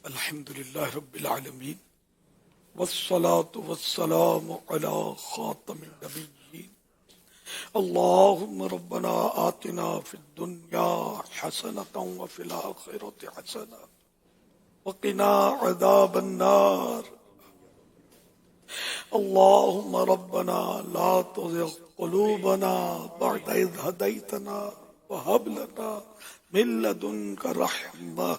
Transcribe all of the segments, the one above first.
الحمد للہ رب العالمین والصلاة والسلام على خاتم النبیین اللہم ربنا آتنا فی الدنیا حسنة وفی الآخرة حسنة وقنا عذاب النار اللہم ربنا لا تزغ قلوبنا بعد اذ ہدیتنا وہب لنا من لدنک رحمہ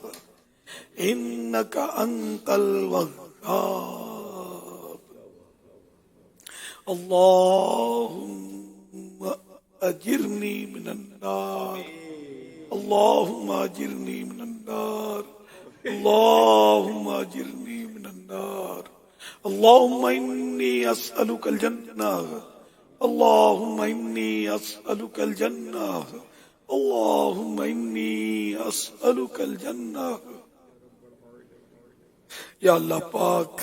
انک انت الوہاب اللہم اجرنی من النار اللہم اجرنی من النار اللہم اجرنی من النار اللہم انی اسألک الجنہ اللہم انی اسألک الجنہ اللہم انی اسألک الجنہ۔ یا اللہ پاک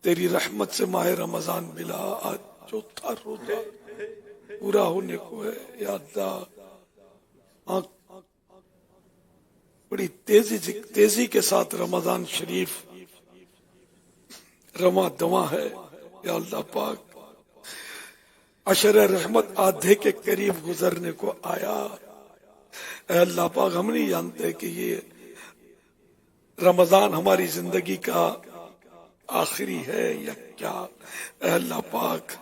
تیری رحمت سے ماہ رمضان ملا، آج چوتھا روزہ پورا ہونے کو ہے۔ یا اللہ بڑی تیزی کے ساتھ رمضان شریف رواں دواں ہے۔ یا اللہ پاک عشر رحمت آدھے کے قریب گزرنے کو آیا۔ اے اللہ پاک ہم نہیں جانتے کہ یہ رمضان ہماری زندگی کا آخری ہے یا کیا۔ اے اللہ پاک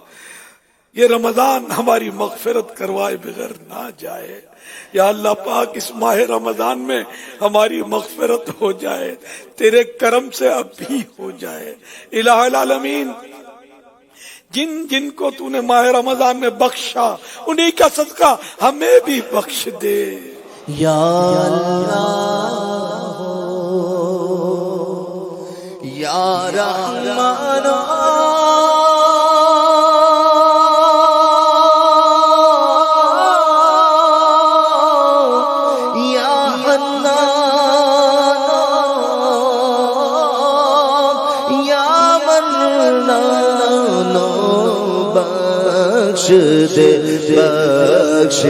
یہ رمضان ہماری مغفرت کروائے بغیر نہ جائے۔ یا اللہ پاک اس ماہ رمضان میں ہماری مغفرت ہو جائے، تیرے کرم سے اب بھی ہو جائے۔ الہ العالمین جن جن کو تو نے ماہ رمضان میں بخشا انہی کا صدقہ ہمیں بھی بخش دے۔ یا اللہ یا رحمان یا حنان یا منان بخش دے بخش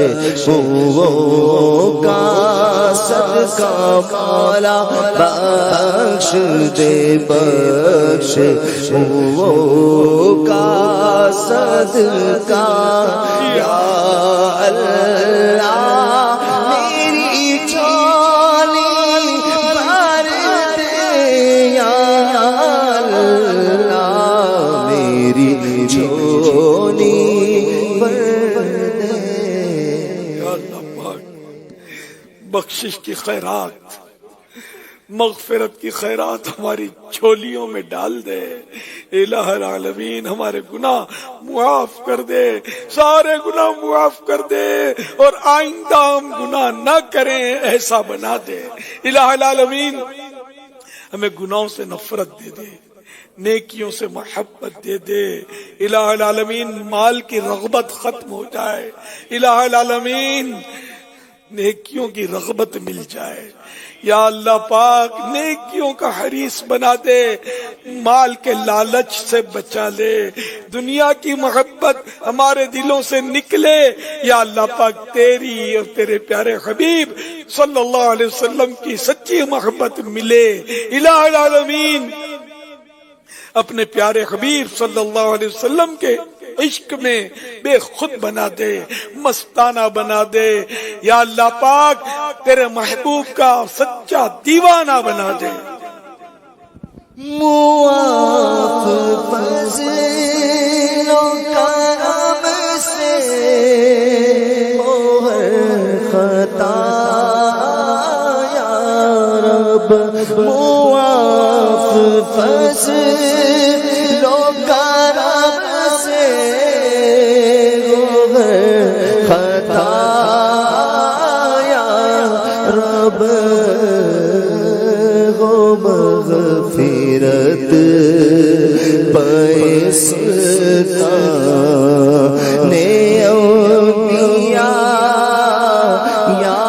وہ کا صدقہ مولا بخش دے بخش وہ کا صدقہ یا اللہ میری جھولی بھر دے یا اللہ میری جھولی بخشش کی خیرات مغفرت کی خیرات ہماری جھولیوں میں ڈال دے۔ الہ العالمین ہمارے گناہ معاف کر دے، سارے گناہ معاف کر دے، اور آئندہ ہم گناہ نہ کریں ایسا بنا دے۔ الہ العالمین ہمیں گناہوں سے نفرت دے دے، نیکیوں سے محبت دے دے۔ الہ العالمین مال کی رغبت ختم ہو جائے۔ الہ العالمین نیکیوں کی رغبت مل جائے۔ یا اللہ پاک نیکیوں کا حریص بنا دے، مال کے لالچ سے بچا لے، دنیا کی محبت ہمارے دلوں سے نکلے۔ یا اللہ پاک تیری اور تیرے پیارے حبیب صلی اللہ علیہ وسلم کی سچی محبت ملے۔ الہ العالمین اپنے پیارے حبیب صلی اللہ علیہ وسلم کے عشق میں بے خود بنا دے، مستانہ بنا دے۔ یا اللہ پاک تیرے محبوب کا سچا دیوانہ بنا دے۔ معاف فضل و کرم سے ہو ہر خطا یا رب، معاف فضل و کرم سے ہو ہر خطا یا رب، ہو مغفرت پیستا نے اولیاء یا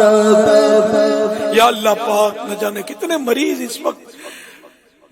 رب۔ یا اللہ پاک نہ جانے کتنے مریض اس وقت